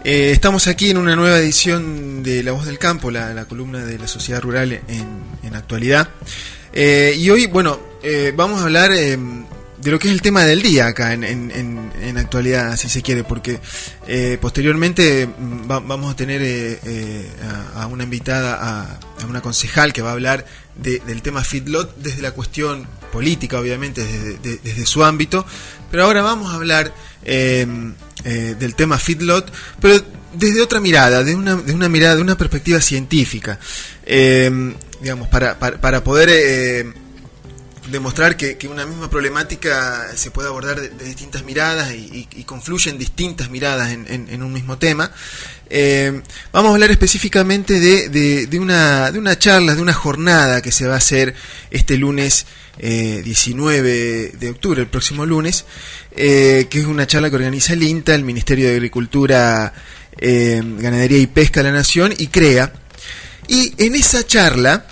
Estamos aquí en una nueva edición de La Voz del Campo, la columna de la sociedad rural en actualidad. Y hoy, vamos a hablar de lo que es el tema del día acá en actualidad, si se quiere, porque posteriormente vamos a tener a una invitada, a una concejal que va a hablar del tema feedlot desde la cuestión política, obviamente, desde su ámbito, pero ahora vamos a hablar del tema feedlot, pero desde otra mirada, de una mirada, de una perspectiva científica, digamos, para poder demostrar que una misma problemática se puede abordar de distintas miradas y confluyen distintas miradas en un mismo tema. Vamos a hablar específicamente de una charla, de una jornada que se va a hacer este lunes 19 de octubre, el próximo lunes, que es una charla que organiza el INTA, el Ministerio de Agricultura, Ganadería y Pesca de la Nación y CREA. Y en esa charla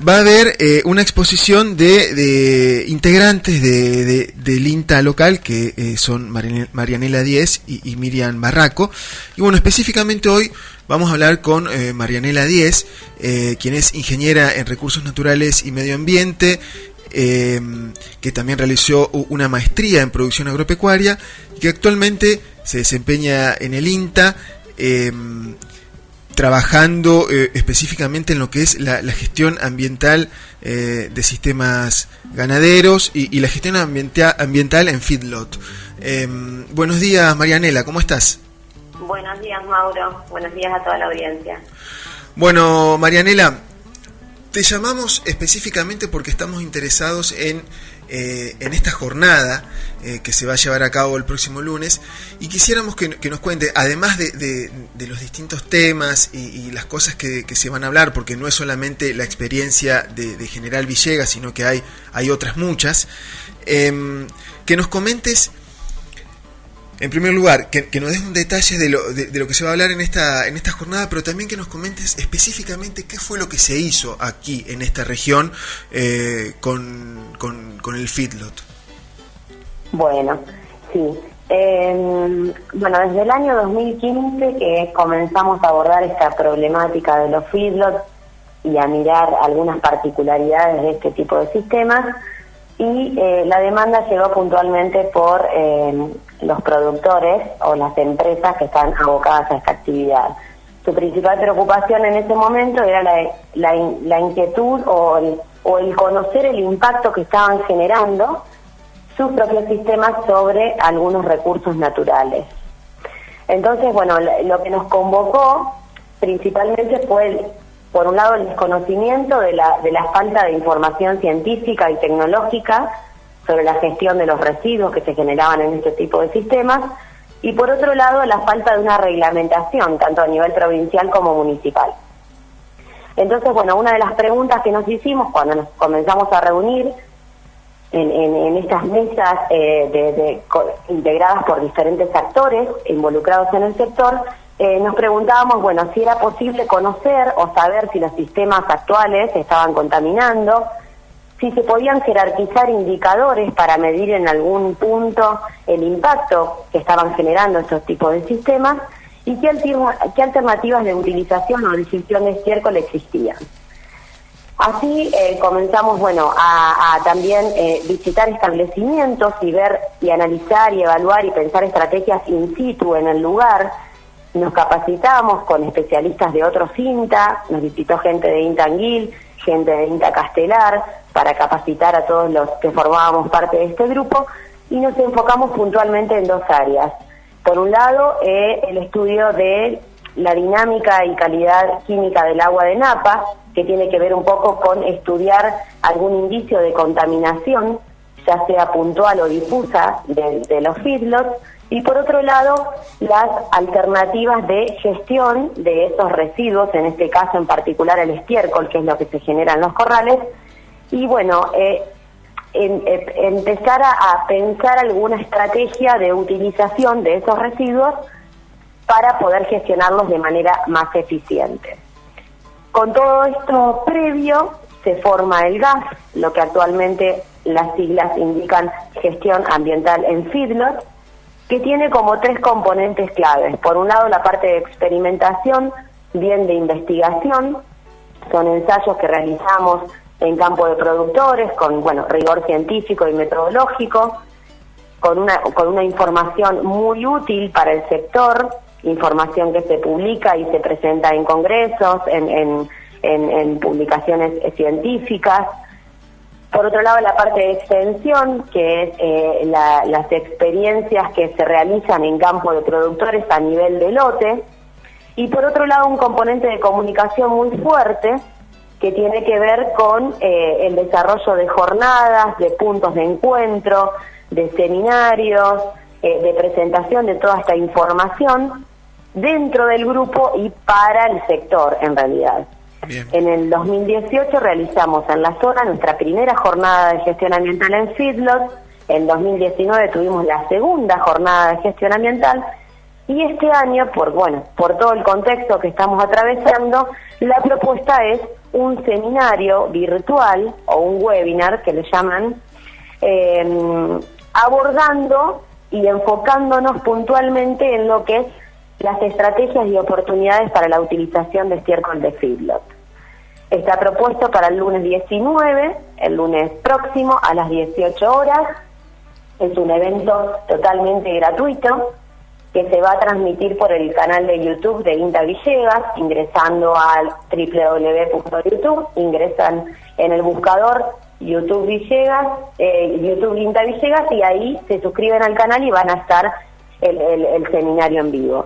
va a haber una exposición de integrantes del INTA local, que son Marianela Díez y Miriam Barraco. Y bueno, específicamente hoy vamos a hablar con Marianela Díez, quien es ingeniera en Recursos Naturales y Medio Ambiente, que también realizó una maestría en Producción Agropecuaria y que actualmente se desempeña en el INTA, trabajando específicamente en lo que es la gestión ambiental de sistemas ganaderos y la gestión ambiental en feedlot. Buenos días, Marianela, ¿cómo estás? Buenos días, Mauro. Buenos días a toda la audiencia. Bueno, Marianela, te llamamos específicamente porque estamos interesados en esta jornada que se va a llevar a cabo el próximo lunes, y quisiéramos que nos cuente, además de los distintos temas y las cosas que se van a hablar, porque no es solamente la experiencia de General Villegas, sino que hay otras muchas, que nos comentes, en primer lugar, que nos des un detalle de lo que se va a hablar en esta jornada, pero también que nos comentes específicamente qué fue lo que se hizo aquí en esta región con el feedlot. Bueno, sí. Desde el año 2015 que comenzamos a abordar esta problemática de los feedlots y a mirar algunas particularidades de este tipo de sistemas, y la demanda llegó puntualmente por los productores o las empresas que están abocadas a esta actividad. Su principal preocupación en ese momento era la inquietud o el conocer el impacto que estaban generando sus propios sistemas sobre algunos recursos naturales. Entonces, lo que nos convocó principalmente fue por un lado el desconocimiento de la falta de información científica y tecnológica sobre la gestión de los residuos que se generaban en este tipo de sistemas, y por otro lado la falta de una reglamentación tanto a nivel provincial como municipal. Entonces, una de las preguntas que nos hicimos cuando nos comenzamos a reunir en estas mesas integradas por diferentes actores involucrados en el sector, nos preguntábamos, si era posible conocer o saber si los sistemas actuales estaban contaminando, si se podían jerarquizar indicadores para medir en algún punto el impacto que estaban generando estos tipos de sistemas, y qué alternativas de utilización o de gestión de estiércol existían. Así comenzamos a también visitar establecimientos y ver y analizar y evaluar y pensar estrategias in situ en el lugar. Nos capacitamos con especialistas de otros INTA, nos visitó gente de INTA Anguil, gente de INTA Castelar, para capacitar a todos los que formábamos parte de este grupo, y nos enfocamos puntualmente en dos áreas. Por un lado, el estudio de la dinámica y calidad química del agua de Napa, que tiene que ver un poco con estudiar algún indicio de contaminación, ya sea puntual o difusa, de los feedlots, y por otro lado, las alternativas de gestión de esos residuos, en este caso en particular el estiércol, que es lo que se genera en los corrales, y empezar a pensar alguna estrategia de utilización de esos residuos para poder gestionarlos de manera más eficiente. Con todo esto previo, se forma el GAF, lo que actualmente las siglas indican Gestión Ambiental en Feedlot, que tiene como 3 componentes claves. Por un lado, la parte de experimentación, bien de investigación, son ensayos que realizamos en campo de productores, con rigor científico y metodológico, con una información muy útil para el sector, información que se publica y se presenta en congresos, en publicaciones científicas. Por otro lado, la parte de extensión, que es las experiencias que se realizan en campo de productores a nivel de lote. Y por otro lado, un componente de comunicación muy fuerte, que tiene que ver con el desarrollo de jornadas, de puntos de encuentro, de seminarios, de presentación de toda esta información dentro del grupo y para el sector, en realidad. Bien. En el 2018 realizamos en la zona nuestra primera jornada de gestión ambiental en feedlot. En 2019 tuvimos la segunda jornada de gestión ambiental. Y este año, por todo el contexto que estamos atravesando, la propuesta es un seminario virtual o un webinar que le llaman, abordando y enfocándonos puntualmente en lo que es las estrategias y oportunidades para la utilización de estiércol de feedlot. Está propuesto para el lunes 19, el lunes próximo a las 18 horas. Es un evento totalmente gratuito que se va a transmitir por el canal de YouTube de INTA Villegas, ingresando al www.youtube, ingresan en el buscador YouTube Villegas, YouTube INTA Villegas, y ahí se suscriben al canal y van a estar el seminario en vivo.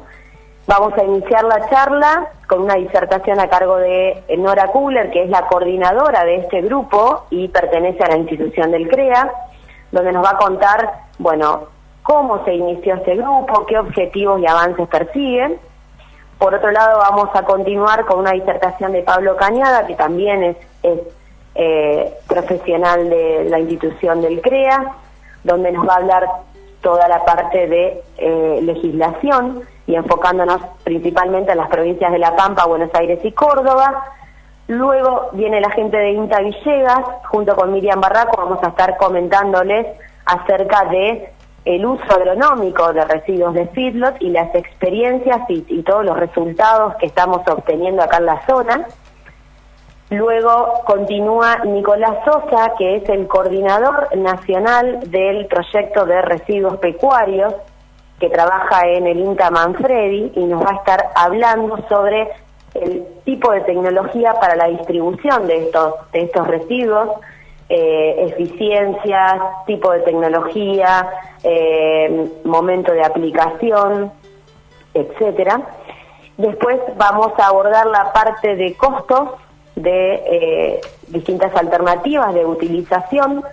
Vamos a iniciar la charla con una disertación a cargo de Nora Kugler, que es la coordinadora de este grupo y pertenece a la institución del CREA, donde nos va a contar, cómo se inició este grupo, qué objetivos y avances persiguen. Por otro lado, vamos a continuar con una disertación de Pablo Cañada, que también es profesional de la institución del CREA, donde nos va a hablar toda la parte de legislación y enfocándonos principalmente en las provincias de La Pampa, Buenos Aires y Córdoba. Luego viene la gente de INTA Villegas, junto con Miriam Barraco, vamos a estar comentándoles acerca de el uso agronómico de residuos de feedlot y las experiencias y todos los resultados que estamos obteniendo acá en la zona. Luego continúa Nicolás Sosa, que es el coordinador nacional del proyecto de residuos pecuarios, que trabaja en el INTA Manfredi, y nos va a estar hablando sobre el tipo de tecnología para la distribución de estos residuos, eficiencias, tipo de tecnología, momento de aplicación, etcétera. Después vamos a abordar la parte de costos de distintas alternativas de utilización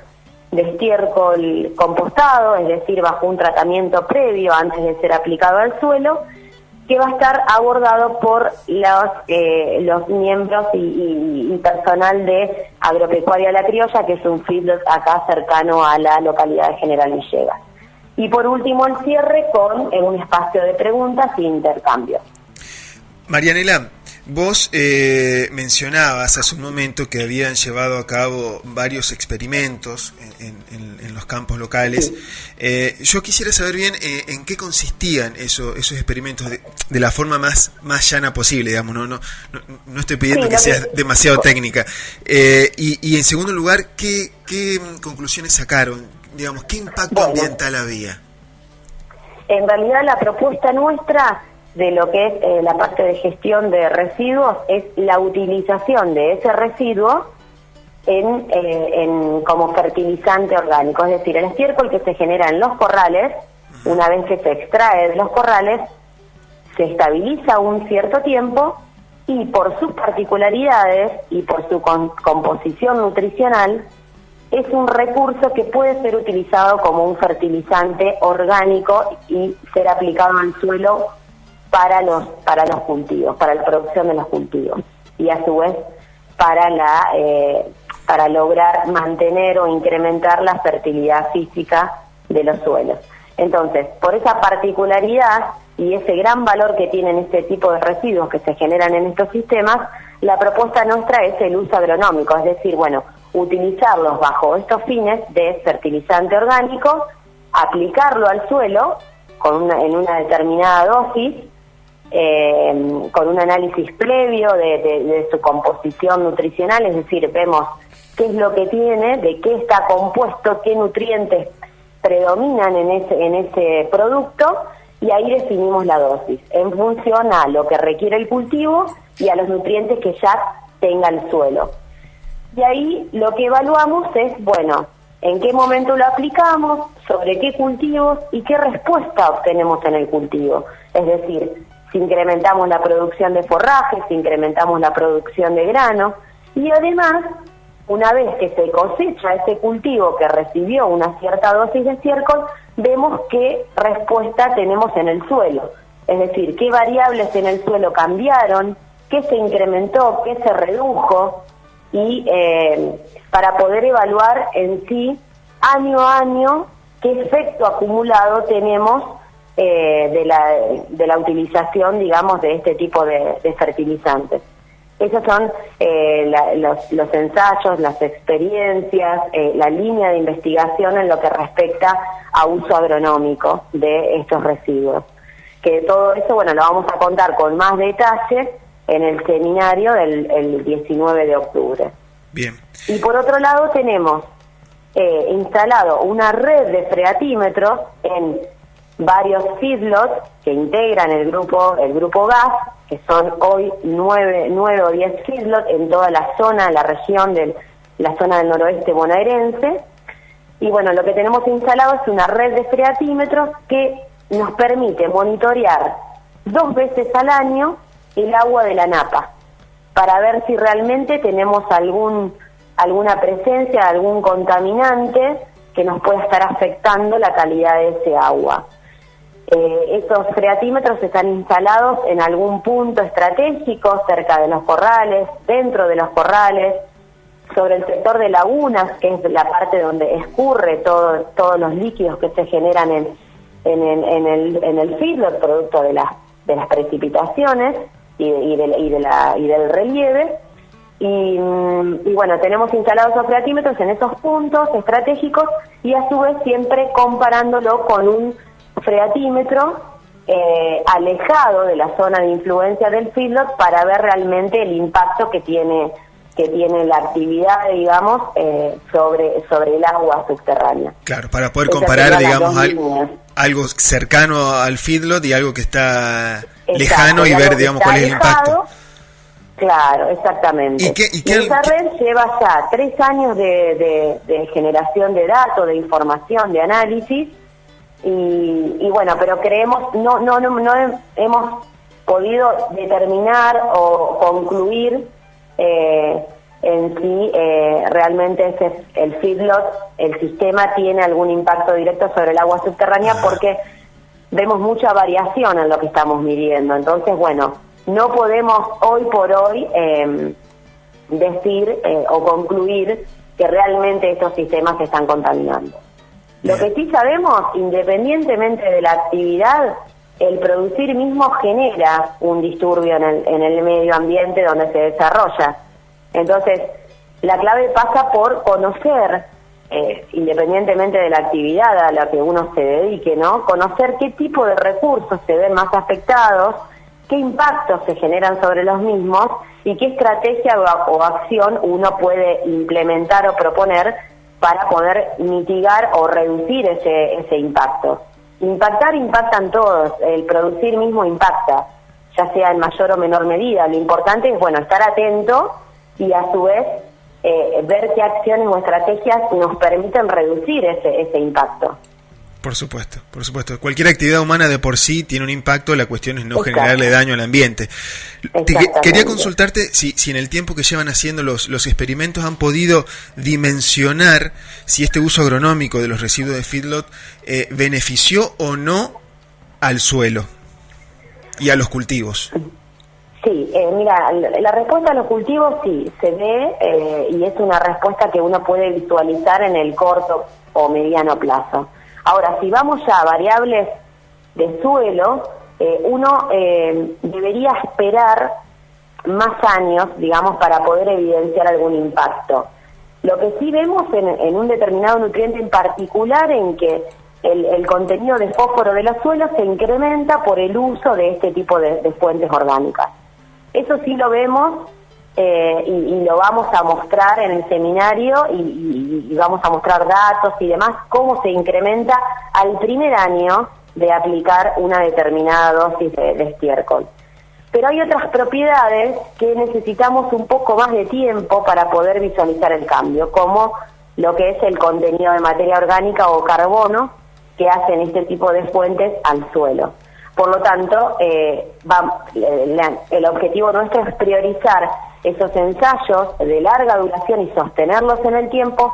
de estiércol compostado, es decir, bajo un tratamiento previo antes de ser aplicado al suelo, que va a estar abordado por los miembros y personal de Agropecuaria La Criolla, que es un feedlot acá cercano a la localidad de General Villegas. Y por último, el cierre con un espacio de preguntas e intercambio. Marianela, vos mencionabas hace un momento que habían llevado a cabo varios experimentos en los campos locales. Sí. Yo quisiera saber bien en qué consistían esos experimentos de la forma más llana posible, digamos. No estoy pidiendo que seas demasiado técnica. Y en segundo lugar, ¿qué conclusiones sacaron? Digamos, ¿qué impacto ambiental había? En realidad la propuesta nuestra de lo que es la parte de gestión de residuos es la utilización de ese residuo como fertilizante orgánico, es decir, el estiércol que se genera en los corrales, una vez que se extrae de los corrales, se estabiliza un cierto tiempo y por sus particularidades y por su composición nutricional es un recurso que puede ser utilizado como un fertilizante orgánico y ser aplicado al suelo para los cultivos, para la producción de los cultivos, y a su vez para lograr mantener o incrementar la fertilidad física de los suelos. Entonces, por esa particularidad y ese gran valor que tienen este tipo de residuos que se generan en estos sistemas, la propuesta nuestra es el uso agronómico, es decir, utilizarlos bajo estos fines de fertilizante orgánico, aplicarlo al suelo en una determinada dosis, con un análisis previo de su composición nutricional, es decir, vemos qué es lo que tiene, de qué está compuesto, qué nutrientes predominan en ese producto, y ahí definimos la dosis en función a lo que requiere el cultivo y a los nutrientes que ya tenga el suelo. Y ahí lo que evaluamos es, bueno, en qué momento lo aplicamos, sobre qué cultivos y qué respuesta obtenemos en el cultivo. Es decir, si incrementamos la producción de forraje, si incrementamos la producción de grano, y además, una vez que se cosecha ese cultivo que recibió una cierta dosis de estiércol, vemos qué respuesta tenemos en el suelo. Es decir, qué variables en el suelo cambiaron, qué se incrementó, qué se redujo, y para poder evaluar en sí, año a año, qué efecto acumulado tenemos de la utilización, digamos, de este tipo de fertilizantes. Esos son los ensayos, las experiencias, la línea de investigación en lo que respecta a uso agronómico de estos residuos. Que todo eso, bueno, lo vamos a contar con más detalle en el seminario el 19 de octubre. Bien. Y por otro lado tenemos instalado una red de freatímetros en varios feedlots que integran el grupo GAS, que son hoy 9 o 10 feedlots en toda la región la zona del noroeste bonaerense. Y bueno, lo que tenemos instalado es una red de freatímetros que nos permite monitorear 2 veces al año el agua de la napa, para ver si realmente tenemos alguna presencia, algún contaminante que nos pueda estar afectando la calidad de ese agua. Estos freatímetros están instalados en algún punto estratégico, cerca de los corrales, dentro de los corrales, sobre el sector de lagunas, que es la parte donde escurre todos los líquidos que se generan en el feedlot, producto de las precipitaciones y del relieve. Y bueno, tenemos instalados esos freatímetros en esos puntos estratégicos, y a su vez siempre comparándolo con un freatímetro alejado de la zona de influencia del feedlot, para ver realmente el impacto que tiene la actividad, digamos, sobre el agua subterránea. Claro, para poder comparar, digamos, algo cercano al feedlot y algo que está lejano, y ver, digamos, cuál es el impacto. Claro, exactamente. ¿Y esa red lleva ya 3 años de generación de datos, de información, de análisis, y bueno, pero creemos, no hemos podido determinar o concluir en sí realmente el feedlot, el sistema tiene algún impacto directo sobre el agua subterránea, porque vemos mucha variación en lo que estamos midiendo. Entonces, bueno, no podemos hoy por hoy decir o concluir que realmente estos sistemas se están contaminando. Lo que sí sabemos, independientemente de la actividad, el producir mismo genera un disturbio en el medio ambiente donde se desarrolla. Entonces, la clave pasa por conocer, independientemente de la actividad a la que uno se dedique, ¿no? Conocer qué tipo de recursos se ven más afectados, qué impactos se generan sobre los mismos y qué estrategia o acción uno puede implementar o proponer para poder mitigar o reducir ese impacto. Impactan todos, el producir mismo impacta, ya sea en mayor o menor medida. Lo importante es, bueno, estar atento y a su vez ver qué acciones o estrategias nos permiten reducir ese impacto. Por supuesto. Cualquier actividad humana de por sí tiene un impacto, la cuestión es no generarle daño al ambiente. Quería consultarte si en el tiempo que llevan haciendo los experimentos han podido dimensionar si este uso agronómico de los residuos de feedlot benefició o no al suelo y a los cultivos. Sí, mira, la respuesta a los cultivos sí, se ve y es una respuesta que uno puede visualizar en el corto o mediano plazo. Ahora, si vamos ya a variables de suelo, uno debería esperar más años, digamos, para poder evidenciar algún impacto. Lo que sí vemos en un determinado nutriente en particular, en que el contenido de fósforo de los suelos se incrementa por el uso de este tipo de fuentes orgánicas. Eso sí lo vemos y lo vamos a mostrar en el seminario y vamos a mostrar datos y demás, cómo se incrementa al primer año de aplicar una determinada dosis de estiércol. Pero hay otras propiedades que necesitamos un poco más de tiempo para poder visualizar el cambio, como lo que es el contenido de materia orgánica o carbono que hacen este tipo de fuentes al suelo. Por lo tanto, el objetivo nuestro es priorizar esos ensayos de larga duración y sostenerlos en el tiempo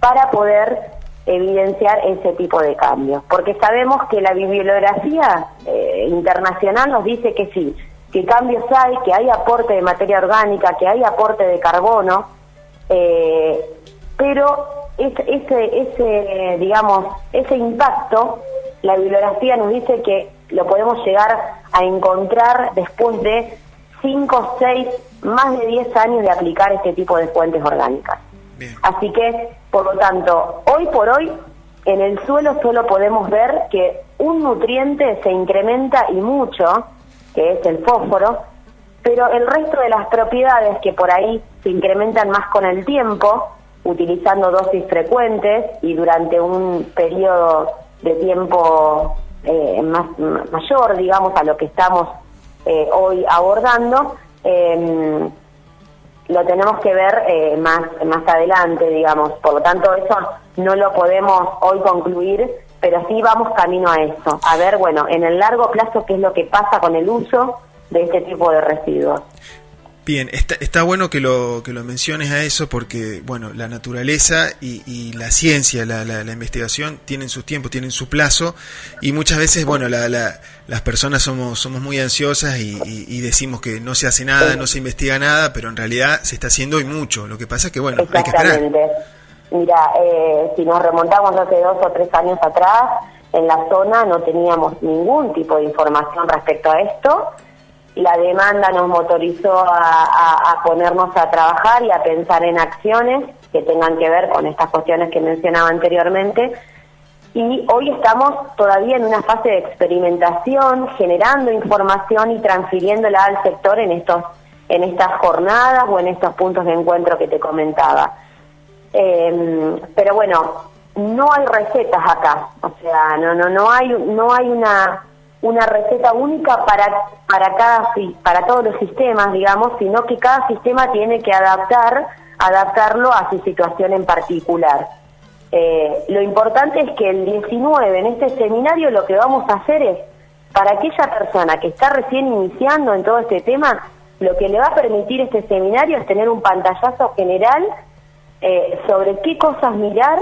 para poder evidenciar ese tipo de cambios. Porque sabemos que la bibliografía internacional nos dice que sí, que cambios hay, que hay aporte de materia orgánica, que hay aporte de carbono, pero ese impacto, la bibliografía nos dice que lo podemos llegar a encontrar después de 5, 6, más de 10 años de aplicar este tipo de fuentes orgánicas. Bien. Así que, por lo tanto, hoy por hoy, en el suelo solo podemos ver que un nutriente se incrementa y mucho, que es el fósforo, pero el resto de las propiedades que por ahí se incrementan más con el tiempo, utilizando dosis frecuentes y durante un periodo de tiempo mayor, digamos, a lo que estamos hoy abordando, lo tenemos que ver más adelante, digamos. Por lo tanto, eso no lo podemos hoy concluir, pero sí vamos camino a eso. A ver, bueno, en el largo plazo, qué es lo que pasa con el uso de este tipo de residuos. Bien, está bueno que lo menciones a eso porque, bueno, la naturaleza y la ciencia, la investigación tienen sus tiempos, tienen su plazo y muchas veces, bueno, las personas somos muy ansiosas y decimos que no se hace nada, no se investiga nada, pero en realidad se está haciendo y mucho. Lo que pasa es que, bueno, hay que esperar. Mira, si nos remontamos hace 2 o 3 años atrás, en la zona no teníamos ningún tipo de información respecto a esto. La demanda nos motorizó a ponernos a trabajar y a pensar en acciones que tengan que ver con estas cuestiones que mencionaba anteriormente. Y hoy estamos todavía en una fase de experimentación, generando información y transfiriéndola al sector en estas jornadas o en estos puntos de encuentro que te comentaba. Pero bueno, no hay recetas acá, o sea, no hay una receta única para todos los sistemas, digamos, sino que cada sistema tiene que adaptarlo a su situación en particular. Lo importante es que el 19, en este seminario, lo que vamos a hacer es, para aquella persona que está recién iniciando en todo este tema, lo que le va a permitir este seminario es tener un pantallazo general sobre qué cosas mirar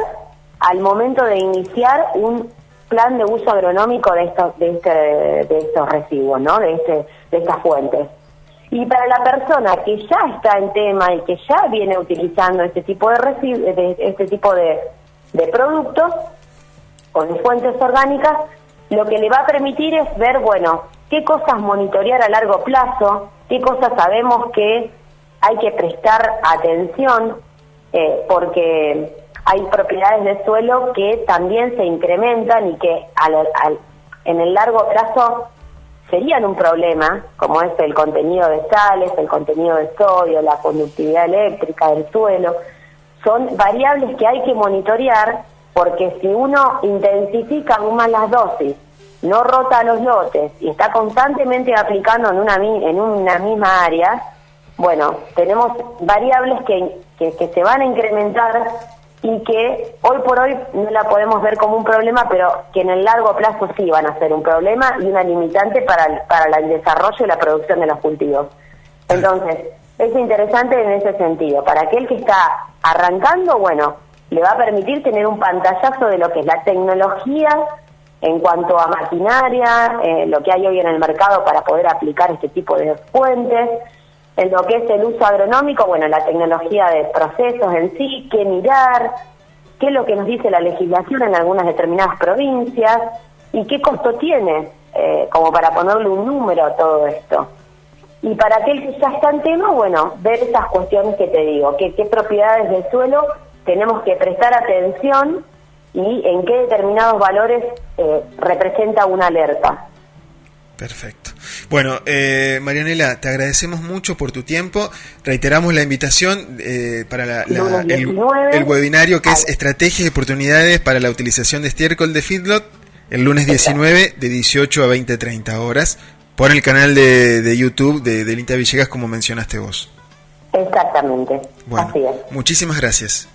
al momento de iniciar un plan de uso agronómico de estos residuos, ¿no? De estas fuentes. Y para la persona que ya está en tema y que ya viene utilizando este tipo de productos con fuentes orgánicas, lo que le va a permitir es ver, bueno, qué cosas monitorear a largo plazo, qué cosas sabemos que hay que prestar atención, porque hay propiedades del suelo que también se incrementan y que en el largo plazo serían un problema, como es el contenido de sales, el contenido de sodio, la conductividad eléctrica del suelo. Son variables que hay que monitorear porque si uno intensifica aún más las dosis, no rota los lotes y está constantemente aplicando en una misma área, bueno, tenemos variables que se van a incrementar y que hoy por hoy no la podemos ver como un problema, pero que en el largo plazo sí van a ser un problema y una limitante para el desarrollo y la producción de los cultivos. Entonces, es interesante en ese sentido. Para aquel que está arrancando, bueno, le va a permitir tener un pantallazo de lo que es la tecnología en cuanto a maquinaria, lo que hay hoy en el mercado para poder aplicar este tipo de fuentes. En lo que es el uso agronómico, bueno, la tecnología de procesos en sí, qué mirar, qué es lo que nos dice la legislación en algunas determinadas provincias y qué costo tiene, como para ponerle un número a todo esto. Y para aquel que ya está en tema, bueno, ver esas cuestiones que te digo, qué propiedades del suelo tenemos que prestar atención y en qué determinados valores representa una alerta. Perfecto. Bueno, Marianela, te agradecemos mucho por tu tiempo. Reiteramos la invitación para el webinario que es Estrategias y Oportunidades para la Utilización de Estiércol de feedlot, el lunes 19 de 18 a 20:30 horas, por el canal de YouTube del INTA Villegas, como mencionaste vos. Exactamente, bueno, así es. Muchísimas gracias.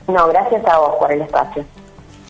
No, gracias a vos por el espacio.